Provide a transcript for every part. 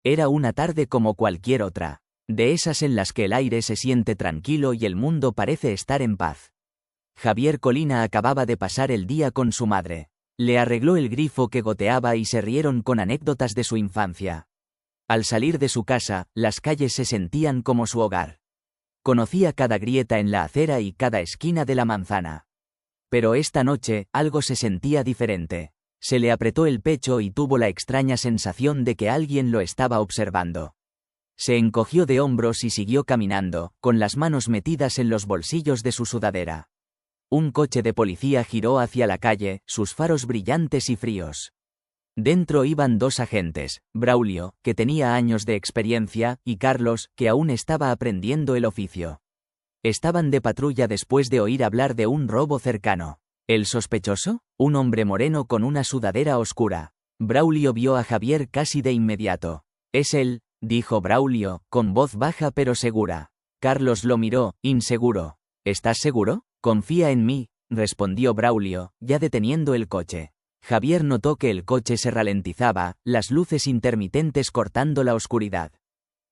Era una tarde como cualquier otra, de esas en las que el aire se siente tranquilo y el mundo parece estar en paz. Javier Colina acababa de pasar el día con su madre. Le arregló el grifo que goteaba y se rieron con anécdotas de su infancia. Al salir de su casa, las calles se sentían como su hogar. Conocía cada grieta en la acera y cada esquina de la manzana. Pero esta noche, algo se sentía diferente. Se le apretó el pecho y tuvo la extraña sensación de que alguien lo estaba observando. Se encogió de hombros y siguió caminando, con las manos metidas en los bolsillos de su sudadera. Un coche de policía giró hacia la calle, sus faros brillantes y fríos. Dentro iban dos agentes, Braulio, que tenía años de experiencia, y Carlos, que aún estaba aprendiendo el oficio. Estaban de patrulla después de oír hablar de un robo cercano. ¿El sospechoso? Un hombre moreno con una sudadera oscura. Braulio vio a Javier casi de inmediato. «Es él», dijo Braulio, con voz baja pero segura. Carlos lo miró, inseguro. «¿Estás seguro? Confía en mí», respondió Braulio, ya deteniendo el coche. Javier notó que el coche se ralentizaba, las luces intermitentes cortando la oscuridad.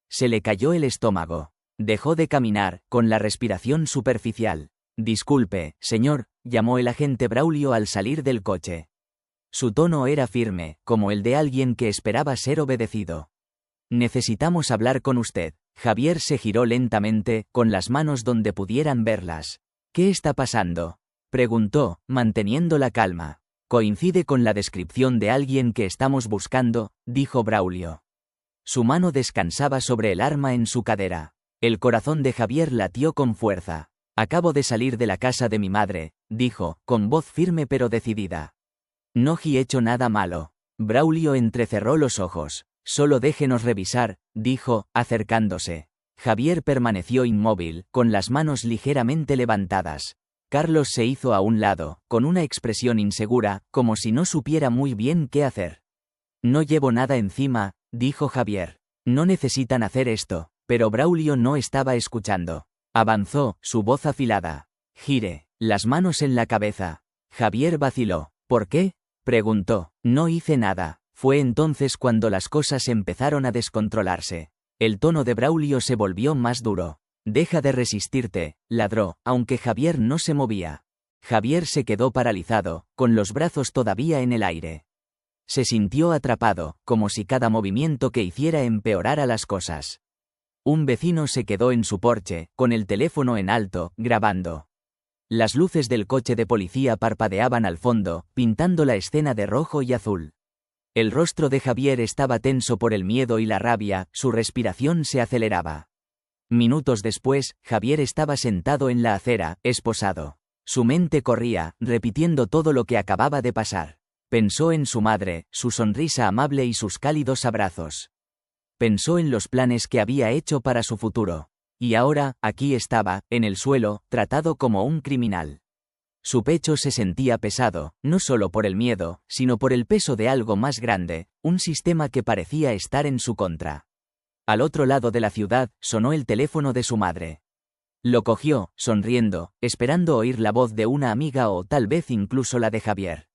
Se le cayó el estómago. Dejó de caminar, con la respiración superficial. «Disculpe, señor», llamó el agente Braulio al salir del coche. Su tono era firme, como el de alguien que esperaba ser obedecido. «Necesitamos hablar con usted». Javier se giró lentamente, con las manos donde pudieran verlas. «¿Qué está pasando?», preguntó, manteniendo la calma. «Coincide con la descripción de alguien que estamos buscando», dijo Braulio. Su mano descansaba sobre el arma en su cadera. El corazón de Javier latió con fuerza. «Acabo de salir de la casa de mi madre», dijo, con voz firme pero decidida. «No he hecho nada malo». Braulio entrecerró los ojos. «Solo déjenos revisar», dijo, acercándose. Javier permaneció inmóvil, con las manos ligeramente levantadas. Carlos se hizo a un lado, con una expresión insegura, como si no supiera muy bien qué hacer. «No llevo nada encima», dijo Javier. «No necesitan hacer esto», pero Braulio no estaba escuchando. Avanzó, su voz afilada. «Gire», las manos en la cabeza. Javier vaciló. «¿Por qué?», preguntó. «No hice nada». Fue entonces cuando las cosas empezaron a descontrolarse. El tono de Braulio se volvió más duro. «Deja de resistirte», ladró, aunque Javier no se movía. Javier se quedó paralizado, con los brazos todavía en el aire. Se sintió atrapado, como si cada movimiento que hiciera empeorara las cosas. Un vecino se quedó en su porche, con el teléfono en alto, grabando. Las luces del coche de policía parpadeaban al fondo, pintando la escena de rojo y azul. El rostro de Javier estaba tenso por el miedo y la rabia, su respiración se aceleraba. Minutos después, Javier estaba sentado en la acera, esposado. Su mente corría, repitiendo todo lo que acababa de pasar. Pensó en su madre, su sonrisa amable y sus cálidos abrazos. Pensó en los planes que había hecho para su futuro. Y ahora, aquí estaba, en el suelo, tratado como un criminal. Su pecho se sentía pesado, no solo por el miedo, sino por el peso de algo más grande, un sistema que parecía estar en su contra. Al otro lado de la ciudad, sonó el teléfono de su madre. Lo cogió, sonriendo, esperando oír la voz de una amiga o tal vez incluso la de Javier.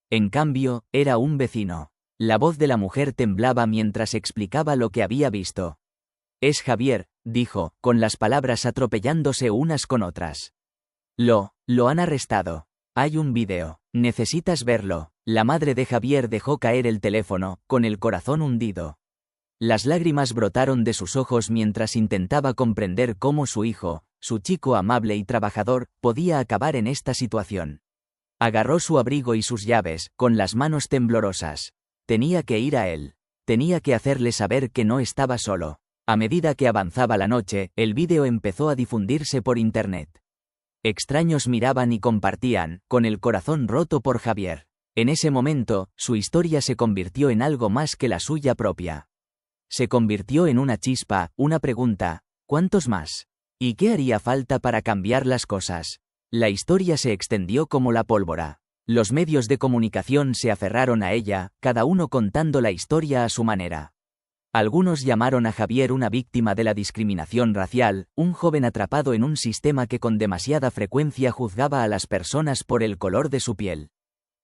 En cambio, era un vecino. La voz de la mujer temblaba mientras explicaba lo que había visto. «Es Javier», dijo, con las palabras atropellándose unas con otras. Lo han arrestado. Hay un vídeo. Necesitas verlo». La madre de Javier dejó caer el teléfono, con el corazón hundido. Las lágrimas brotaron de sus ojos mientras intentaba comprender cómo su hijo, su chico amable y trabajador, podía acabar en esta situación. Agarró su abrigo y sus llaves, con las manos temblorosas. Tenía que ir a él. Tenía que hacerle saber que no estaba solo. A medida que avanzaba la noche, el vídeo empezó a difundirse por internet. Extraños miraban y compartían, con el corazón roto por Javier. En ese momento, su historia se convirtió en algo más que la suya propia. Se convirtió en una chispa, una pregunta: ¿cuántos más? ¿Y qué haría falta para cambiar las cosas? La historia se extendió como la pólvora. Los medios de comunicación se aferraron a ella, cada uno contando la historia a su manera. Algunos llamaron a Javier una víctima de la discriminación racial, un joven atrapado en un sistema que con demasiada frecuencia juzgaba a las personas por el color de su piel.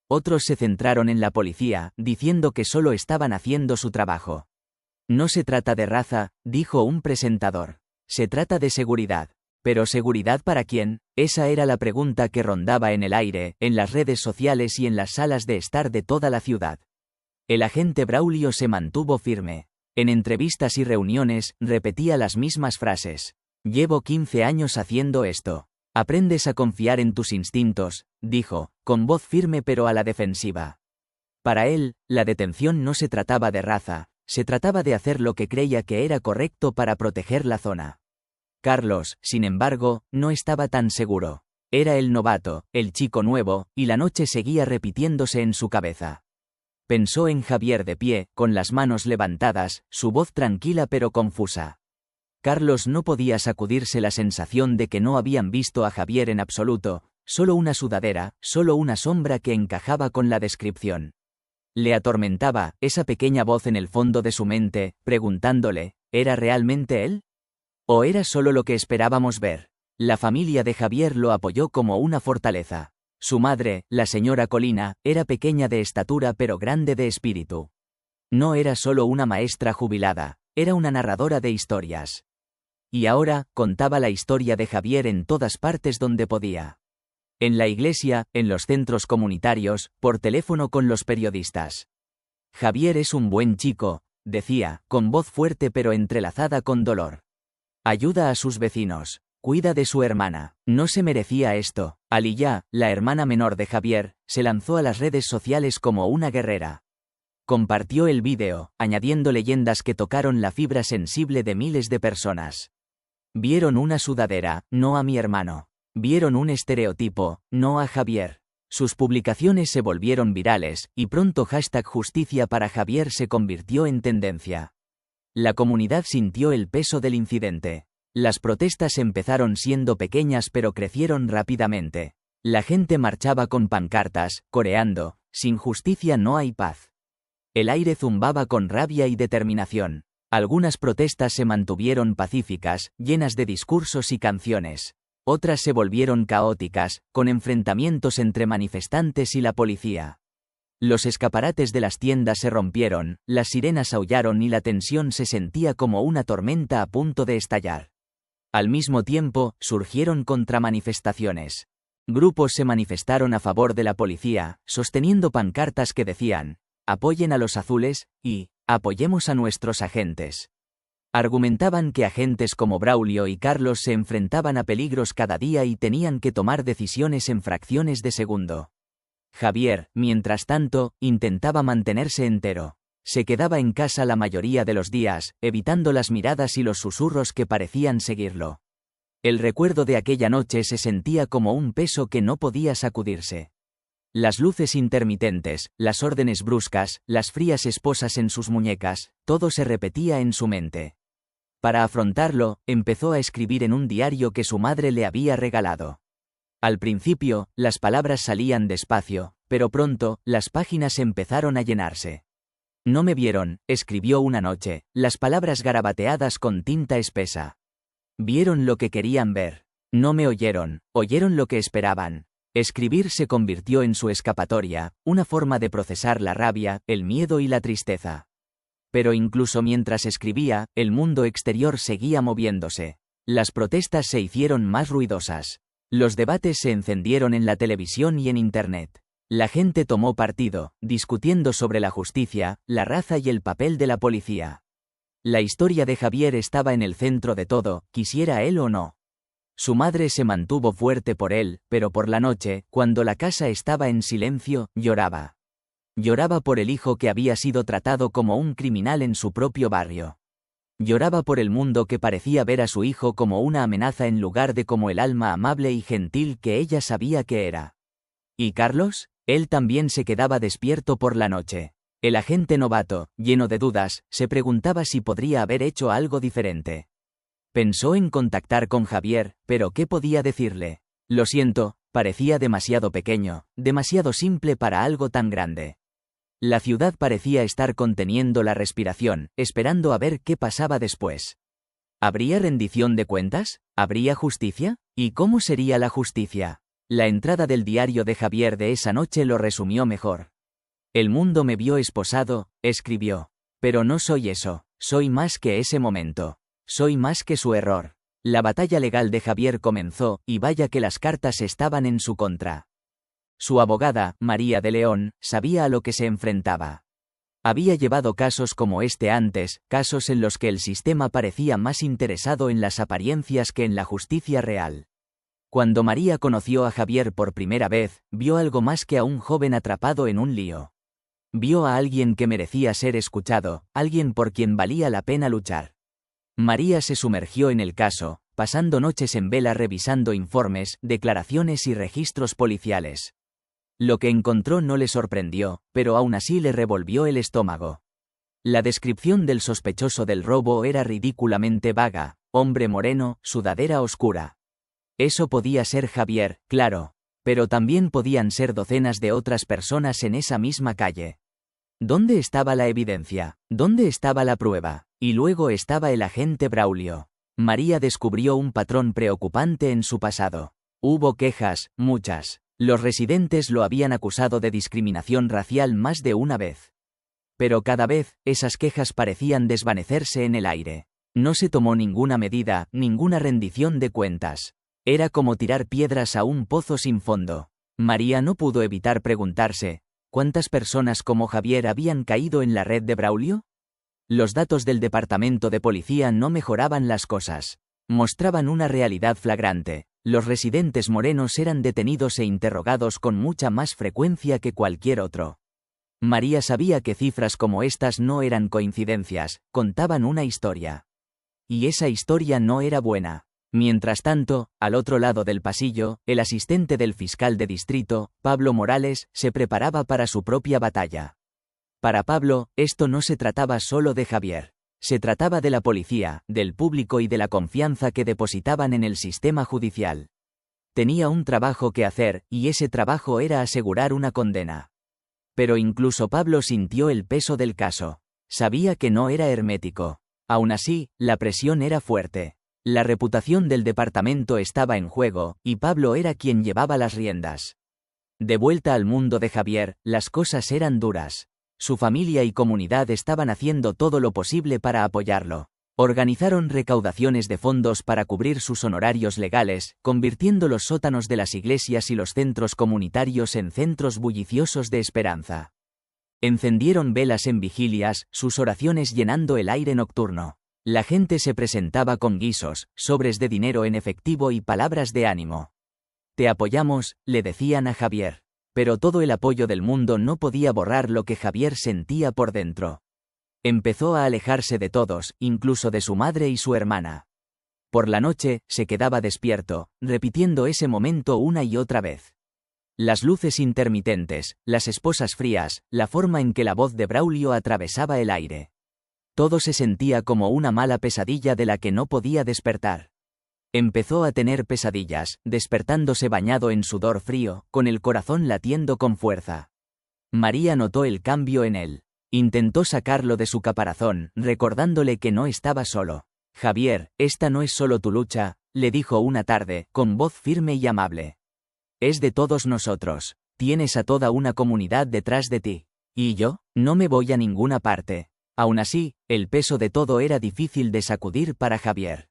Otros se centraron en la policía, diciendo que solo estaban haciendo su trabajo. No se trata de raza, dijo un presentador. Se trata de seguridad. ¿Pero seguridad para quién? Esa era la pregunta que rondaba en el aire, en las redes sociales y en las salas de estar de toda la ciudad. El agente Braulio se mantuvo firme. En entrevistas y reuniones, repetía las mismas frases. Llevo 15 años haciendo esto. Aprendes a confiar en tus instintos, dijo, con voz firme pero a la defensiva. Para él, la detención no se trataba de raza, se trataba de hacer lo que creía que era correcto para proteger la zona. Carlos, sin embargo, no estaba tan seguro. Era el novato, el chico nuevo, y la noche seguía repitiéndose en su cabeza. Pensó en Javier de pie, con las manos levantadas, su voz tranquila pero confusa. Carlos no podía sacudirse la sensación de que no habían visto a Javier en absoluto, solo una sudadera, solo una sombra que encajaba con la descripción. Le atormentaba esa pequeña voz en el fondo de su mente, preguntándole, ¿era realmente él? ¿O era solo lo que esperábamos ver? La familia de Javier lo apoyó como una fortaleza. Su madre, la señora Colina, era pequeña de estatura pero grande de espíritu. No era solo una maestra jubilada, era una narradora de historias. Y ahora, contaba la historia de Javier en todas partes donde podía. En la iglesia, en los centros comunitarios, por teléfono con los periodistas. Javier es un buen chico, decía, con voz fuerte pero entrelazada con dolor. Ayuda a sus vecinos. Cuida de su hermana. No se merecía esto. Aliyah, la hermana menor de Javier, se lanzó a las redes sociales como una guerrera. Compartió el vídeo, añadiendo leyendas que tocaron la fibra sensible de miles de personas. Vieron una sudadera, no a mi hermano. Vieron un estereotipo, no a Javier. Sus publicaciones se volvieron virales, y pronto #justicia para Javier se convirtió en tendencia. La comunidad sintió el peso del incidente. Las protestas empezaron siendo pequeñas pero crecieron rápidamente. La gente marchaba con pancartas, coreando, sin justicia no hay paz. El aire zumbaba con rabia y determinación. Algunas protestas se mantuvieron pacíficas, llenas de discursos y canciones. Otras se volvieron caóticas, con enfrentamientos entre manifestantes y la policía. Los escaparates de las tiendas se rompieron, las sirenas aullaron y la tensión se sentía como una tormenta a punto de estallar. Al mismo tiempo, surgieron contramanifestaciones. Grupos se manifestaron a favor de la policía, sosteniendo pancartas que decían, «Apoyen a los azules» y «Apoyemos a nuestros agentes». Argumentaban que agentes como Braulio y Carlos se enfrentaban a peligros cada día y tenían que tomar decisiones en fracciones de segundo. Javier, mientras tanto, intentaba mantenerse entero. Se quedaba en casa la mayoría de los días, evitando las miradas y los susurros que parecían seguirlo. El recuerdo de aquella noche se sentía como un peso que no podía sacudirse. Las luces intermitentes, las órdenes bruscas, las frías esposas en sus muñecas, todo se repetía en su mente. Para afrontarlo, empezó a escribir en un diario que su madre le había regalado. Al principio, las palabras salían despacio, pero pronto, las páginas empezaron a llenarse. No me vieron, escribió una noche, las palabras garabateadas con tinta espesa. Vieron lo que querían ver. No me oyeron, oyeron lo que esperaban. Escribir se convirtió en su escapatoria, una forma de procesar la rabia, el miedo y la tristeza. Pero incluso mientras escribía, el mundo exterior seguía moviéndose. Las protestas se hicieron más ruidosas. Los debates se encendieron en la televisión y en Internet. La gente tomó partido, discutiendo sobre la justicia, la raza y el papel de la policía. La historia de Javier estaba en el centro de todo, quisiera él o no. Su madre se mantuvo fuerte por él, pero por la noche, cuando la casa estaba en silencio, lloraba. Lloraba por el hijo que había sido tratado como un criminal en su propio barrio. Lloraba por el mundo que parecía ver a su hijo como una amenaza en lugar de como el alma amable y gentil que ella sabía que era. ¿Y Carlos? Él también se quedaba despierto por la noche. El agente novato, lleno de dudas, se preguntaba si podría haber hecho algo diferente. Pensó en contactar con Javier, pero ¿qué podía decirle? Lo siento, parecía demasiado pequeño, demasiado simple para algo tan grande. La ciudad parecía estar conteniendo la respiración, esperando a ver qué pasaba después. ¿Habría rendición de cuentas? ¿Habría justicia? ¿Y cómo sería la justicia? La entrada del diario de Javier de esa noche lo resumió mejor. El mundo me vio esposado, escribió. Pero no soy eso. Soy más que ese momento. Soy más que su error. La batalla legal de Javier comenzó, y vaya que las cartas estaban en su contra. Su abogada, María de León, sabía a lo que se enfrentaba. Había llevado casos como este antes, casos en los que el sistema parecía más interesado en las apariencias que en la justicia real. Cuando María conoció a Javier por primera vez, vio algo más que a un joven atrapado en un lío. Vio a alguien que merecía ser escuchado, alguien por quien valía la pena luchar. María se sumergió en el caso, pasando noches en vela revisando informes, declaraciones y registros policiales. Lo que encontró no le sorprendió, pero aún así le revolvió el estómago. La descripción del sospechoso del robo era ridículamente vaga: hombre moreno, sudadera oscura. Eso podía ser Javier, claro, pero también podían ser docenas de otras personas en esa misma calle. ¿Dónde estaba la evidencia? ¿Dónde estaba la prueba? Y luego estaba el agente Braulio. María descubrió un patrón preocupante en su pasado. Hubo quejas, muchas. Los residentes lo habían acusado de discriminación racial más de una vez. Pero cada vez, esas quejas parecían desvanecerse en el aire. No se tomó ninguna medida, ninguna rendición de cuentas. Era como tirar piedras a un pozo sin fondo. María no pudo evitar preguntarse: ¿cuántas personas como Javier habían caído en la red de Braulio? Los datos del departamento de policía no mejoraban las cosas. Mostraban una realidad flagrante: los residentes morenos eran detenidos e interrogados con mucha más frecuencia que cualquier otro. María sabía que cifras como estas no eran coincidencias, contaban una historia. Y esa historia no era buena. Mientras tanto, al otro lado del pasillo, el asistente del fiscal de distrito, Pablo Morales, se preparaba para su propia batalla. Para Pablo, esto no se trataba solo de Javier. Se trataba de la policía, del público y de la confianza que depositaban en el sistema judicial. Tenía un trabajo que hacer, y ese trabajo era asegurar una condena. Pero incluso Pablo sintió el peso del caso. Sabía que no era hermético. Aún así, la presión era fuerte. La reputación del departamento estaba en juego, y Pablo era quien llevaba las riendas. De vuelta al mundo de Javier, las cosas eran duras. Su familia y comunidad estaban haciendo todo lo posible para apoyarlo. Organizaron recaudaciones de fondos para cubrir sus honorarios legales, convirtiendo los sótanos de las iglesias y los centros comunitarios en centros bulliciosos de esperanza. Encendieron velas en vigilias, sus oraciones llenando el aire nocturno. La gente se presentaba con guisos, sobres de dinero en efectivo y palabras de ánimo. Te apoyamos, le decían a Javier. Pero todo el apoyo del mundo no podía borrar lo que Javier sentía por dentro. Empezó a alejarse de todos, incluso de su madre y su hermana. Por la noche, se quedaba despierto, repitiendo ese momento una y otra vez. Las luces intermitentes, las esposas frías, la forma en que la voz de Braulio atravesaba el aire. Todo se sentía como una mala pesadilla de la que no podía despertar. Empezó a tener pesadillas, despertándose bañado en sudor frío, con el corazón latiendo con fuerza. María notó el cambio en él. Intentó sacarlo de su caparazón, recordándole que no estaba solo. Javier, esta no es solo tu lucha, le dijo una tarde, con voz firme y amable. Es de todos nosotros. Tienes a toda una comunidad detrás de ti. ¿Y yo? No me voy a ninguna parte. Aún así, el peso de todo era difícil de sacudir para Javier.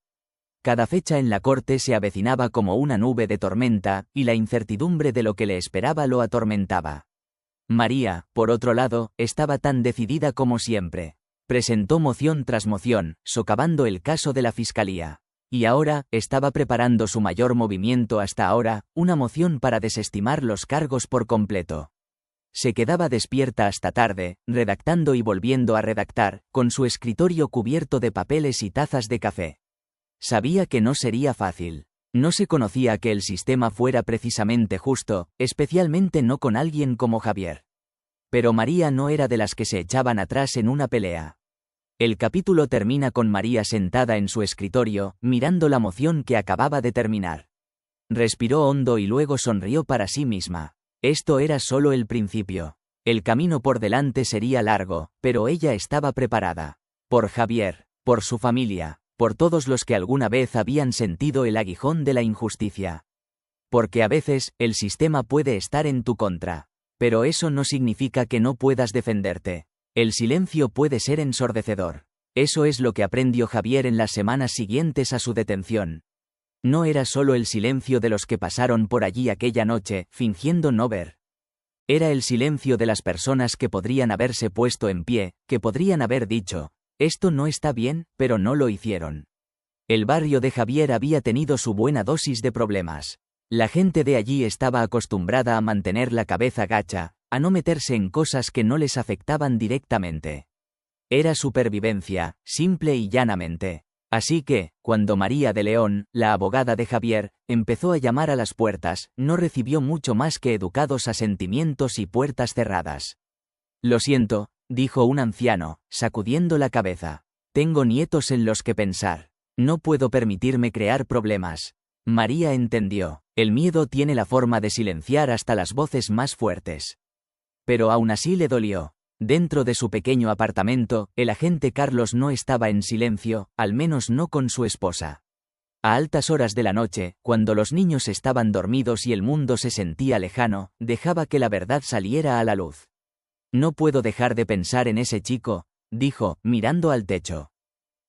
Cada fecha en la corte se avecinaba como una nube de tormenta, y la incertidumbre de lo que le esperaba lo atormentaba. María, por otro lado, estaba tan decidida como siempre. Presentó moción tras moción, socavando el caso de la fiscalía. Y ahora, estaba preparando su mayor movimiento hasta ahora, una moción para desestimar los cargos por completo. Se quedaba despierta hasta tarde, redactando y volviendo a redactar, con su escritorio cubierto de papeles y tazas de café. Sabía que no sería fácil. No se conocía que el sistema fuera precisamente justo, especialmente no con alguien como Javier. Pero María no era de las que se echaban atrás en una pelea. El capítulo termina con María sentada en su escritorio, mirando la moción que acababa de terminar. Respiró hondo y luego sonrió para sí misma. Esto era solo el principio. El camino por delante sería largo, pero ella estaba preparada. Por Javier, por su familia, por todos los que alguna vez habían sentido el aguijón de la injusticia. Porque a veces, el sistema puede estar en tu contra. Pero eso no significa que no puedas defenderte. El silencio puede ser ensordecedor. Eso es lo que aprendió Javier en las semanas siguientes a su detención. No era solo el silencio de los que pasaron por allí aquella noche, fingiendo no ver. Era el silencio de las personas que podrían haberse puesto en pie, que podrían haber dicho, esto no está bien, pero no lo hicieron. El barrio de Javier había tenido su buena dosis de problemas. La gente de allí estaba acostumbrada a mantener la cabeza gacha, a no meterse en cosas que no les afectaban directamente. Era supervivencia, simple y llanamente. Así que, cuando María de León, la abogada de Javier, empezó a llamar a las puertas, no recibió mucho más que educados asentimientos y puertas cerradas. Lo siento, dijo un anciano, sacudiendo la cabeza. Tengo nietos en los que pensar. No puedo permitirme crear problemas. María entendió. El miedo tiene la forma de silenciar hasta las voces más fuertes. Pero aún así le dolió. Dentro de su pequeño apartamento, el agente Carlos no estaba en silencio, al menos no con su esposa. A altas horas de la noche, cuando los niños estaban dormidos y el mundo se sentía lejano, dejaba que la verdad saliera a la luz. No puedo dejar de pensar en ese chico, dijo, mirando al techo.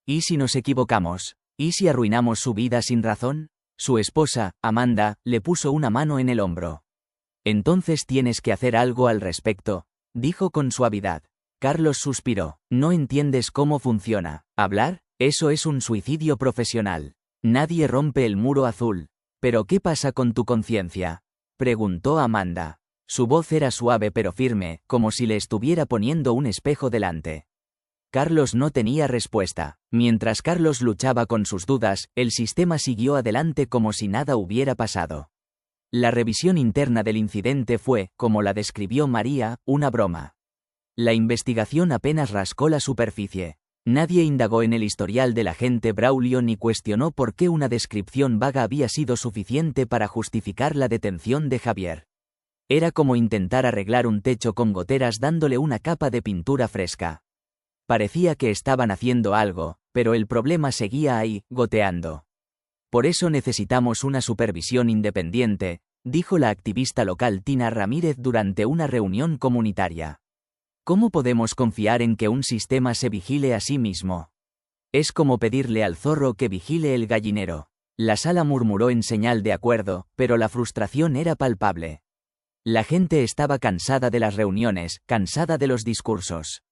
¿Y si nos equivocamos? ¿Y si arruinamos su vida sin razón? Su esposa, Amanda, le puso una mano en el hombro. Entonces tienes que hacer algo al respecto, dijo con suavidad. Carlos suspiró. No entiendes cómo funciona. ¿Hablar? Eso es un suicidio profesional. Nadie rompe el muro azul. ¿Pero qué pasa con tu conciencia?, preguntó Amanda. Su voz era suave pero firme, como si le estuviera poniendo un espejo delante. Carlos no tenía respuesta. Mientras Carlos luchaba con sus dudas, el sistema siguió adelante como si nada hubiera pasado. La revisión interna del incidente fue, como la describió María, una broma. La investigación apenas rascó la superficie. Nadie indagó en el historial del agente Braulio ni cuestionó por qué una descripción vaga había sido suficiente para justificar la detención de Javier. Era como intentar arreglar un techo con goteras dándole una capa de pintura fresca. Parecía que estaban haciendo algo, pero el problema seguía ahí, goteando. Por eso necesitamos una supervisión independiente, dijo la activista local Tina Ramírez durante una reunión comunitaria. ¿Cómo podemos confiar en que un sistema se vigile a sí mismo? Es como pedirle al zorro que vigile el gallinero. La sala murmuró en señal de acuerdo, pero la frustración era palpable. La gente estaba cansada de las reuniones, cansada de los discursos.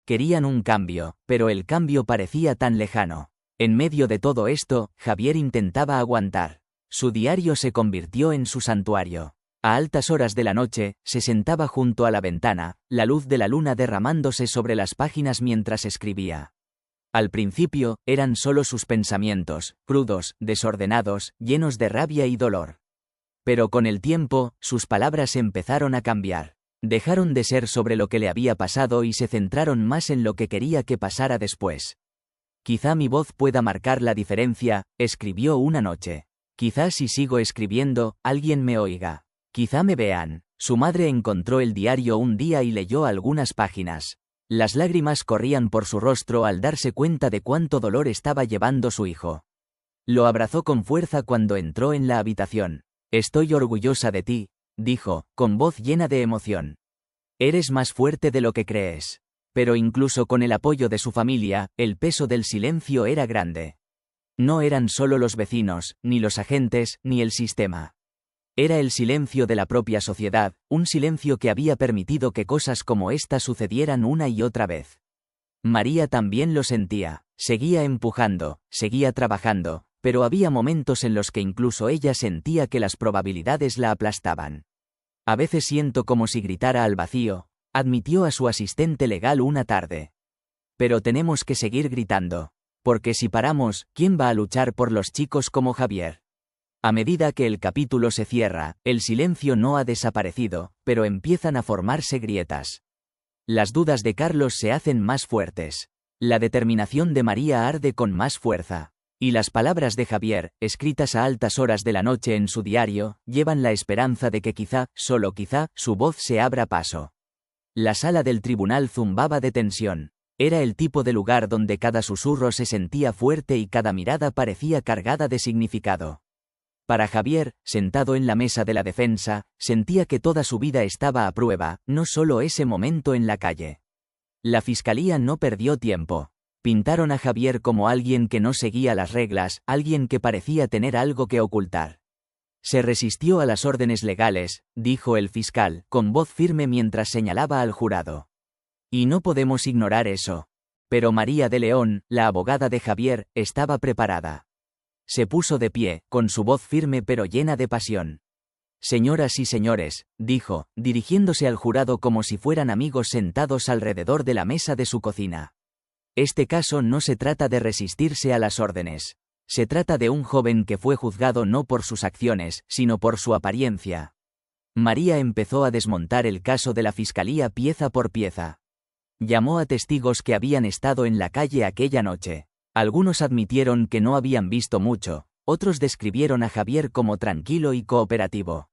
Querían un cambio, pero el cambio parecía tan lejano. En medio de todo esto, Javier intentaba aguantar. Su diario se convirtió en su santuario. A altas horas de la noche, se sentaba junto a la ventana, la luz de la luna derramándose sobre las páginas mientras escribía. Al principio, eran solo sus pensamientos, crudos, desordenados, llenos de rabia y dolor. Pero con el tiempo, sus palabras empezaron a cambiar. Dejaron de ser sobre lo que le había pasado y se centraron más en lo que quería que pasara después. Quizá mi voz pueda marcar la diferencia, escribió una noche. Quizá si sigo escribiendo, alguien me oiga. Quizá me vean. Su madre encontró el diario un día y leyó algunas páginas. Las lágrimas corrían por su rostro al darse cuenta de cuánto dolor estaba llevando su hijo. Lo abrazó con fuerza cuando entró en la habitación. Estoy orgullosa de ti, dijo, con voz llena de emoción. Eres más fuerte de lo que crees. Pero incluso con el apoyo de su familia, el peso del silencio era grande. No eran solo los vecinos, ni los agentes, ni el sistema. Era el silencio de la propia sociedad, un silencio que había permitido que cosas como esta sucedieran una y otra vez. María también lo sentía, seguía empujando, seguía trabajando, pero había momentos en los que incluso ella sentía que las probabilidades la aplastaban. A veces siento como si gritara al vacío, admitió a su asistente legal una tarde. Pero tenemos que seguir gritando, porque si paramos, ¿quién va a luchar por los chicos como Javier? A medida que el capítulo se cierra, el silencio no ha desaparecido, pero empiezan a formarse grietas. Las dudas de Carlos se hacen más fuertes. La determinación de María arde con más fuerza. Y las palabras de Javier, escritas a altas horas de la noche en su diario, llevan la esperanza de que quizá, solo quizá, su voz se abra paso. La sala del tribunal zumbaba de tensión. Era el tipo de lugar donde cada susurro se sentía fuerte y cada mirada parecía cargada de significado. Para Javier, sentado en la mesa de la defensa, sentía que toda su vida estaba a prueba, no solo ese momento en la calle. La fiscalía no perdió tiempo. Pintaron a Javier como alguien que no seguía las reglas, alguien que parecía tener algo que ocultar. Se resistió a las órdenes legales, dijo el fiscal, con voz firme mientras señalaba al jurado. Y no podemos ignorar eso. Pero María de León, la abogada de Javier, estaba preparada. Se puso de pie, con su voz firme pero llena de pasión. Señoras y señores, dijo, dirigiéndose al jurado como si fueran amigos sentados alrededor de la mesa de su cocina. Este caso no se trata de resistirse a las órdenes. Se trata de un joven que fue juzgado no por sus acciones, sino por su apariencia. María empezó a desmontar el caso de la fiscalía pieza por pieza. Llamó a testigos que habían estado en la calle aquella noche. Algunos admitieron que no habían visto mucho, otros describieron a Javier como tranquilo y cooperativo.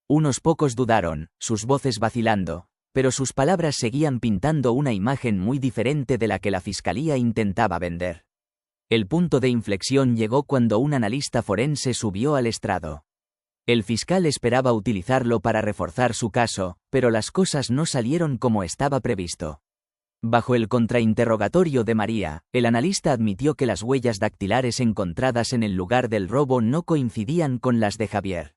Unos pocos dudaron, sus voces vacilando, pero sus palabras seguían pintando una imagen muy diferente de la que la fiscalía intentaba vender. El punto de inflexión llegó cuando un analista forense subió al estrado. El fiscal esperaba utilizarlo para reforzar su caso, pero las cosas no salieron como estaba previsto. Bajo el contrainterrogatorio de María, el analista admitió que las huellas dactilares encontradas en el lugar del robo no coincidían con las de Javier.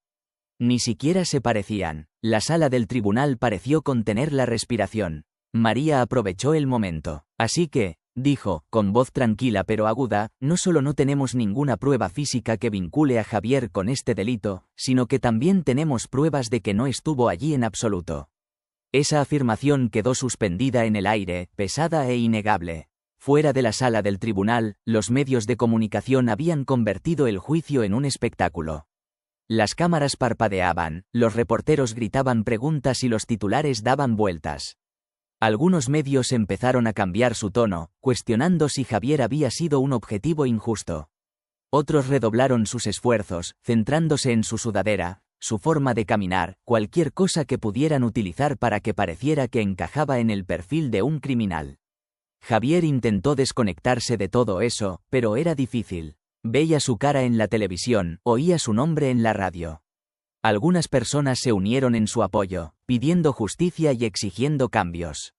Ni siquiera se parecían. La sala del tribunal pareció contener la respiración. María aprovechó el momento. Así que, dijo, con voz tranquila pero aguda, no solo no tenemos ninguna prueba física que vincule a Javier con este delito, sino que también tenemos pruebas de que no estuvo allí en absoluto. Esa afirmación quedó suspendida en el aire, pesada e innegable. Fuera de la sala del tribunal, los medios de comunicación habían convertido el juicio en un espectáculo. Las cámaras parpadeaban, los reporteros gritaban preguntas y los titulares daban vueltas. Algunos medios empezaron a cambiar su tono, cuestionando si Javier había sido un objetivo injusto. Otros redoblaron sus esfuerzos, centrándose en su sudadera, su forma de caminar, cualquier cosa que pudieran utilizar para que pareciera que encajaba en el perfil de un criminal. Javier intentó desconectarse de todo eso, pero era difícil. Veía su cara en la televisión, oía su nombre en la radio. Algunas personas se unieron en su apoyo, pidiendo justicia y exigiendo cambios.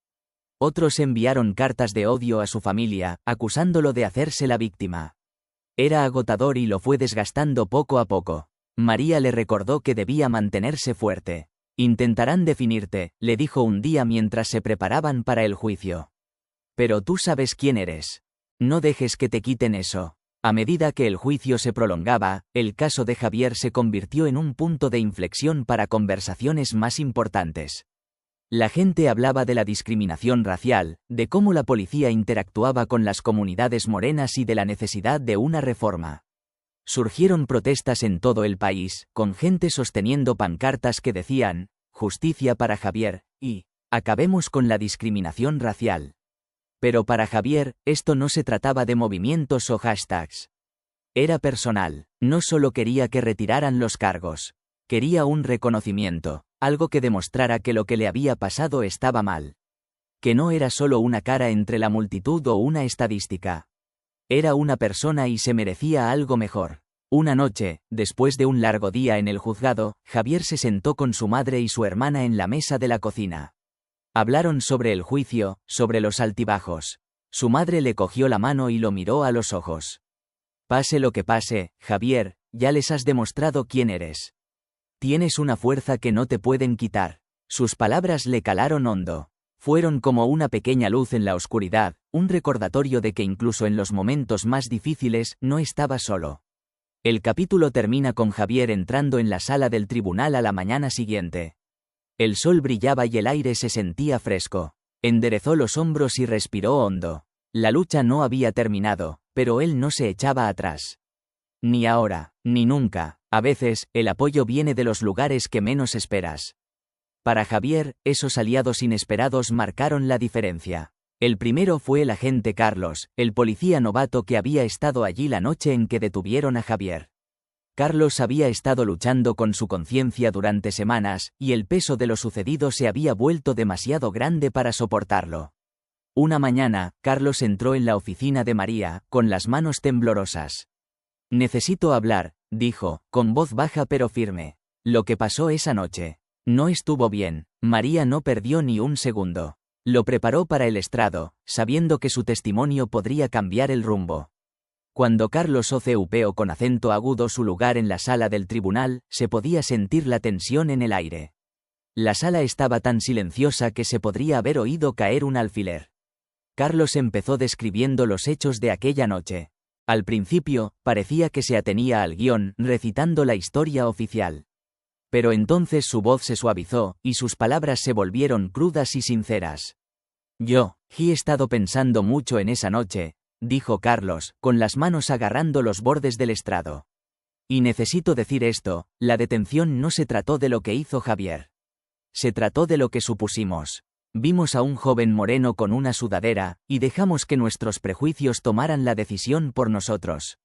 Otros enviaron cartas de odio a su familia, acusándolo de hacerse la víctima. Era agotador y lo fue desgastando poco a poco. María le recordó que debía mantenerse fuerte. Intentarán definirte, le dijo un día mientras se preparaban para el juicio. Pero tú sabes quién eres. No dejes que te quiten eso. A medida que el juicio se prolongaba, el caso de Javier se convirtió en un punto de inflexión para conversaciones más importantes. La gente hablaba de la discriminación racial, de cómo la policía interactuaba con las comunidades morenas y de la necesidad de una reforma. Surgieron protestas en todo el país, con gente sosteniendo pancartas que decían, «Justicia para Javier», y «Acabemos con la discriminación racial». Pero para Javier, esto no se trataba de movimientos o hashtags. Era personal, no solo quería que retiraran los cargos. Quería un reconocimiento, algo que demostrara que lo que le había pasado estaba mal. Que no era solo una cara entre la multitud o una estadística. Era una persona y se merecía algo mejor. Una noche, después de un largo día en el juzgado, Javier se sentó con su madre y su hermana en la mesa de la cocina. Hablaron sobre el juicio, sobre los altibajos. Su madre le cogió la mano y lo miró a los ojos. Pase lo que pase, Javier, ya les has demostrado quién eres. Tienes una fuerza que no te pueden quitar. Sus palabras le calaron hondo. Fueron como una pequeña luz en la oscuridad, un recordatorio de que incluso en los momentos más difíciles, no estaba solo. El capítulo termina con Javier entrando en la sala del tribunal a la mañana siguiente. El sol brillaba y el aire se sentía fresco. Enderezó los hombros y respiró hondo. La lucha no había terminado, pero él no se echaba atrás. Ni ahora, ni nunca. A veces, el apoyo viene de los lugares que menos esperas. Para Javier, esos aliados inesperados marcaron la diferencia. El primero fue el agente Carlos, el policía novato que había estado allí la noche en que detuvieron a Javier. Carlos había estado luchando con su conciencia durante semanas, y el peso de lo sucedido se había vuelto demasiado grande para soportarlo. Una mañana, Carlos entró en la oficina de María, con las manos temblorosas. «Necesito hablar», dijo, con voz baja pero firme. «Lo que pasó esa noche. No estuvo bien». María no perdió ni un segundo. Lo preparó para el estrado, sabiendo que su testimonio podría cambiar el rumbo. Cuando Carlos ocupó con acento agudo su lugar en la sala del tribunal, se podía sentir la tensión en el aire. La sala estaba tan silenciosa que se podría haber oído caer un alfiler. Carlos empezó describiendo los hechos de aquella noche. Al principio, parecía que se atenía al guión, recitando la historia oficial. Pero entonces su voz se suavizó, y sus palabras se volvieron crudas y sinceras. He estado pensando mucho en esa noche, dijo Carlos, con las manos agarrando los bordes del estrado. Y necesito decir esto, la detención no se trató de lo que hizo Javier. Se trató de lo que supusimos. Vimos a un joven moreno con una sudadera, y dejamos que nuestros prejuicios tomaran la decisión por nosotros.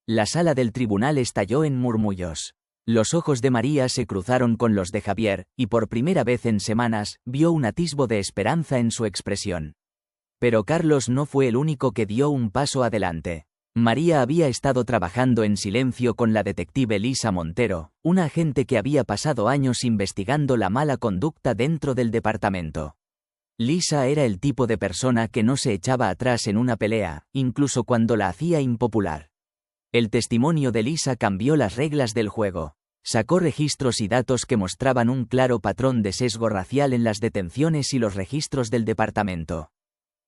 La sala del tribunal estalló en murmullos. Los ojos de María se cruzaron con los de Javier, y por primera vez en semanas, vio un atisbo de esperanza en su expresión. Pero Carlos no fue el único que dio un paso adelante. María había estado trabajando en silencio con la detective Lisa Montero, una agente que había pasado años investigando la mala conducta dentro del departamento. Lisa era el tipo de persona que no se echaba atrás en una pelea, incluso cuando la hacía impopular. El testimonio de Lisa cambió las reglas del juego. Sacó registros y datos que mostraban un claro patrón de sesgo racial en las detenciones y los registros del departamento.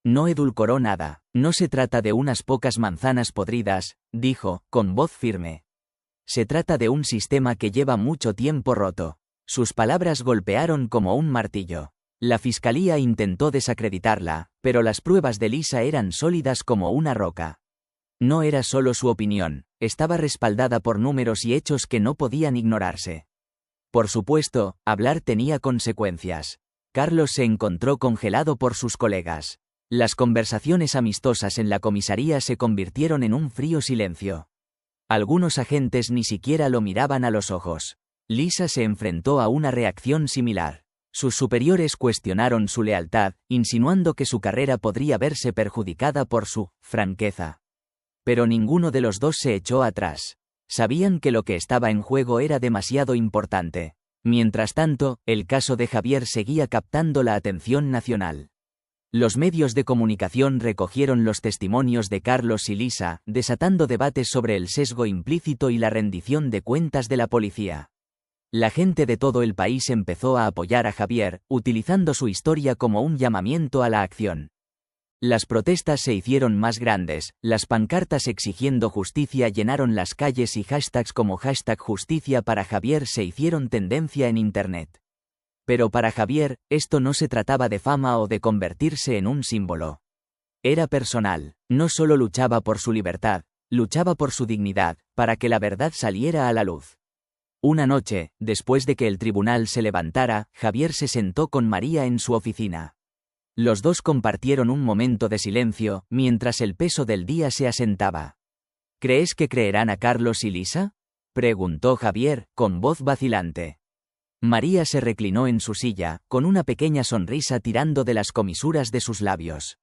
No edulcoró nada. No se trata de unas pocas manzanas podridas, dijo, con voz firme. Se trata de un sistema que lleva mucho tiempo roto. Sus palabras golpearon como un martillo. La fiscalía intentó desacreditarla, pero las pruebas de Lisa eran sólidas como una roca. No era solo su opinión, estaba respaldada por números y hechos que no podían ignorarse. Por supuesto, hablar tenía consecuencias. Carlos se encontró congelado por sus colegas. Las conversaciones amistosas en la comisaría se convirtieron en un frío silencio. Algunos agentes ni siquiera lo miraban a los ojos. Lisa se enfrentó a una reacción similar. Sus superiores cuestionaron su lealtad, insinuando que su carrera podría verse perjudicada por su franqueza. Pero ninguno de los dos se echó atrás. Sabían que lo que estaba en juego era demasiado importante. Mientras tanto, el caso de Javier seguía captando la atención nacional. Los medios de comunicación recogieron los testimonios de Carlos y Lisa, desatando debates sobre el sesgo implícito y la rendición de cuentas de la policía. La gente de todo el país empezó a apoyar a Javier, utilizando su historia como un llamamiento a la acción. Las protestas se hicieron más grandes, las pancartas exigiendo justicia llenaron las calles y hashtags como #justicia para Javier se hicieron tendencia en Internet. Pero para Javier, esto no se trataba de fama o de convertirse en un símbolo. Era personal, no solo luchaba por su libertad, luchaba por su dignidad, para que la verdad saliera a la luz. Una noche, después de que el tribunal se levantara, Javier se sentó con María en su oficina. Los dos compartieron un momento de silencio, mientras el peso del día se asentaba. ¿Crees que creerán a Carlos y Lisa?, preguntó Javier, con voz vacilante. María se reclinó en su silla, con una pequeña sonrisa tirando de las comisuras de sus labios.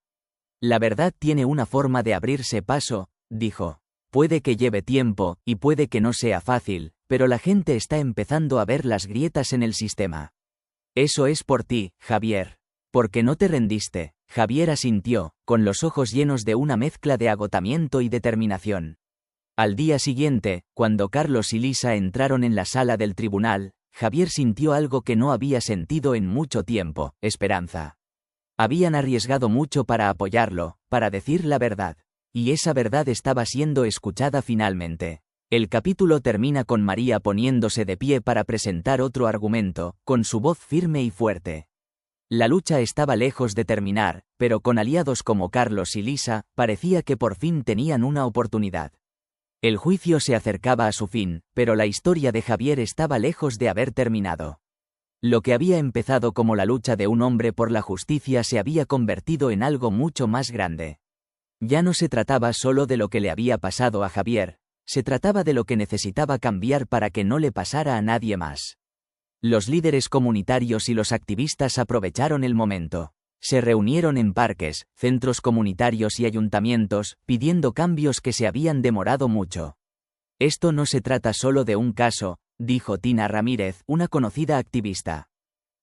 La verdad tiene una forma de abrirse paso, dijo. Puede que lleve tiempo, y puede que no sea fácil, pero la gente está empezando a ver las grietas en el sistema. Eso es por ti, Javier. Porque no te rendiste. Javier asintió, con los ojos llenos de una mezcla de agotamiento y determinación. Al día siguiente, cuando Carlos y Lisa entraron en la sala del tribunal, Javier sintió algo que no había sentido en mucho tiempo: esperanza. Habían arriesgado mucho para apoyarlo, para decir la verdad. Y esa verdad estaba siendo escuchada finalmente. El capítulo termina con María poniéndose de pie para presentar otro argumento, con su voz firme y fuerte. La lucha estaba lejos de terminar, pero con aliados como Carlos y Lisa, parecía que por fin tenían una oportunidad. El juicio se acercaba a su fin, pero la historia de Javier estaba lejos de haber terminado. Lo que había empezado como la lucha de un hombre por la justicia se había convertido en algo mucho más grande. Ya no se trataba solo de lo que le había pasado a Javier, se trataba de lo que necesitaba cambiar para que no le pasara a nadie más. Los líderes comunitarios y los activistas aprovecharon el momento. Se reunieron en parques, centros comunitarios y ayuntamientos, pidiendo cambios que se habían demorado mucho. Esto no se trata solo de un caso, dijo Tina Ramírez, una conocida activista.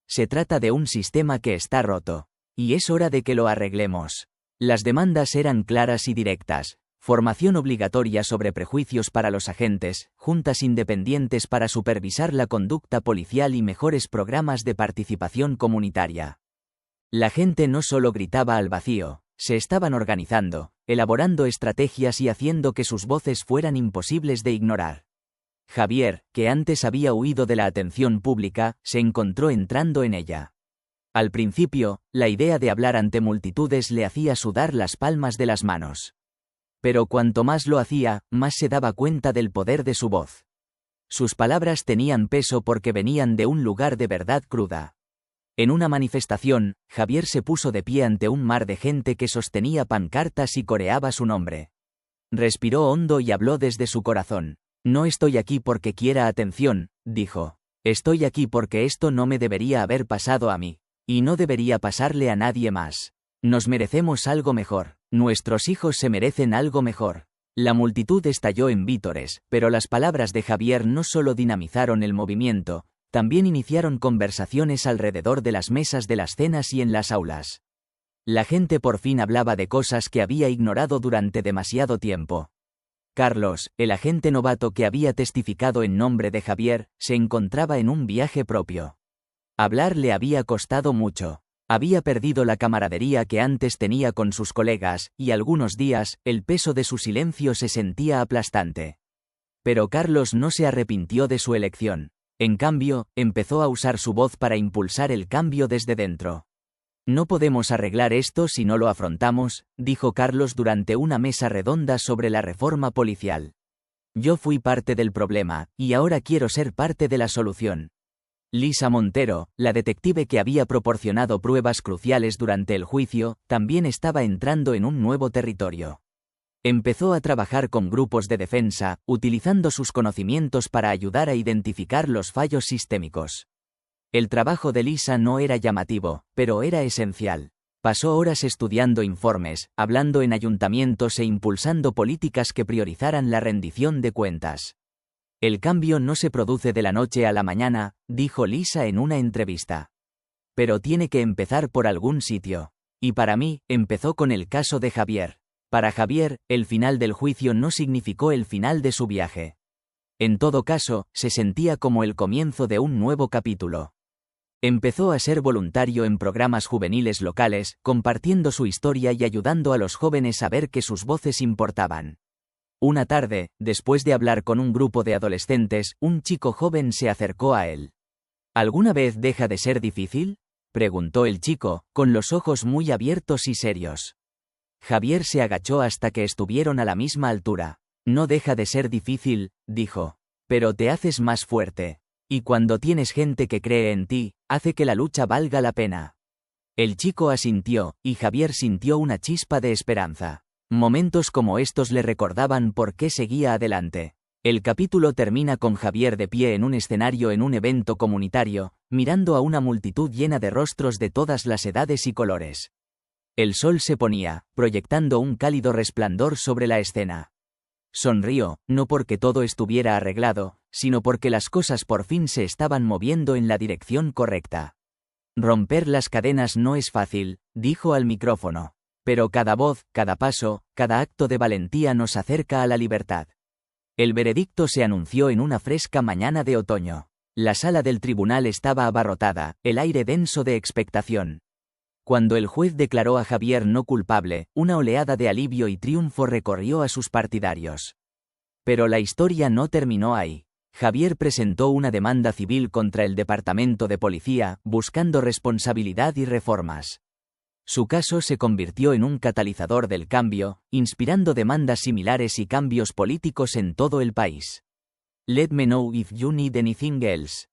Se trata de un sistema que está roto. y es hora de que lo arreglemos. Las demandas eran claras y directas. Formación obligatoria sobre prejuicios para los agentes, juntas independientes para supervisar la conducta policial y mejores programas de participación comunitaria. La gente no solo gritaba al vacío, se estaban organizando, elaborando estrategias y haciendo que sus voces fueran imposibles de ignorar. Javier, que antes había huido de la atención pública, se encontró entrando en ella. Al principio, la idea de hablar ante multitudes le hacía sudar las palmas de las manos. Pero cuanto más lo hacía, más se daba cuenta del poder de su voz. Sus palabras tenían peso porque venían de un lugar de verdad cruda. En una manifestación, Javier se puso de pie ante un mar de gente que sostenía pancartas y coreaba su nombre. Respiró hondo y habló desde su corazón. No estoy aquí porque quiera atención, dijo. Estoy aquí porque esto no me debería haber pasado a mí. Y no debería pasarle a nadie más. Nos merecemos algo mejor. Nuestros hijos se merecen algo mejor. La multitud estalló en vítores, pero las palabras de Javier no solo dinamizaron el movimiento, también iniciaron conversaciones alrededor de las mesas de las cenas y en las aulas. La gente por fin hablaba de cosas que había ignorado durante demasiado tiempo. Carlos, el agente novato que había testificado en nombre de Javier, se encontraba en un viaje propio. Hablar le había costado mucho. Había perdido la camaradería que antes tenía con sus colegas, y algunos días, el peso de su silencio se sentía aplastante. Pero Carlos no se arrepintió de su elección. En cambio, empezó a usar su voz para impulsar el cambio desde dentro. No podemos arreglar esto si no lo afrontamos, dijo Carlos durante una mesa redonda sobre la reforma policial. Yo fui parte del problema, y ahora quiero ser parte de la solución. Lisa Montero, la detective que había proporcionado pruebas cruciales durante el juicio, también estaba entrando en un nuevo territorio. Empezó a trabajar con grupos de defensa, utilizando sus conocimientos para ayudar a identificar los fallos sistémicos. El trabajo de Lisa no era llamativo, pero era esencial. Pasó horas estudiando informes, hablando en ayuntamientos e impulsando políticas que priorizaran la rendición de cuentas. El cambio no se produce de la noche a la mañana, dijo Lisa en una entrevista. Pero tiene que empezar por algún sitio. Y para mí, empezó con el caso de Javier. Para Javier, el final del juicio no significó el final de su viaje. En todo caso, se sentía como el comienzo de un nuevo capítulo. Empezó a ser voluntario en programas juveniles locales, compartiendo su historia y ayudando a los jóvenes a ver que sus voces importaban. Una tarde, después de hablar con un grupo de adolescentes, un chico joven se acercó a él. ¿Alguna vez deja de ser difícil?, preguntó el chico, con los ojos muy abiertos y serios. Javier se agachó hasta que estuvieron a la misma altura. No deja de ser difícil, dijo. Pero te haces más fuerte. Y cuando tienes gente que cree en ti, hace que la lucha valga la pena. El chico asintió, y Javier sintió una chispa de esperanza. Momentos como estos le recordaban por qué seguía adelante. El capítulo termina con Javier de pie en un escenario en un evento comunitario, mirando a una multitud llena de rostros de todas las edades y colores. El sol se ponía, proyectando un cálido resplandor sobre la escena. Sonrió, no porque todo estuviera arreglado, sino porque las cosas por fin se estaban moviendo en la dirección correcta. Romper las cadenas no es fácil, dijo al micrófono. Pero cada voz, cada paso, cada acto de valentía nos acerca a la libertad. El veredicto se anunció en una fresca mañana de otoño. La sala del tribunal estaba abarrotada, el aire denso de expectación. Cuando el juez declaró a Javier no culpable, una oleada de alivio y triunfo recorrió a sus partidarios. Pero la historia no terminó ahí. Javier presentó una demanda civil contra el Departamento de Policía, buscando responsabilidad y reformas. Su caso se convirtió en un catalizador del cambio, inspirando demandas similares y cambios políticos en todo el país. Let me know if you need anything else.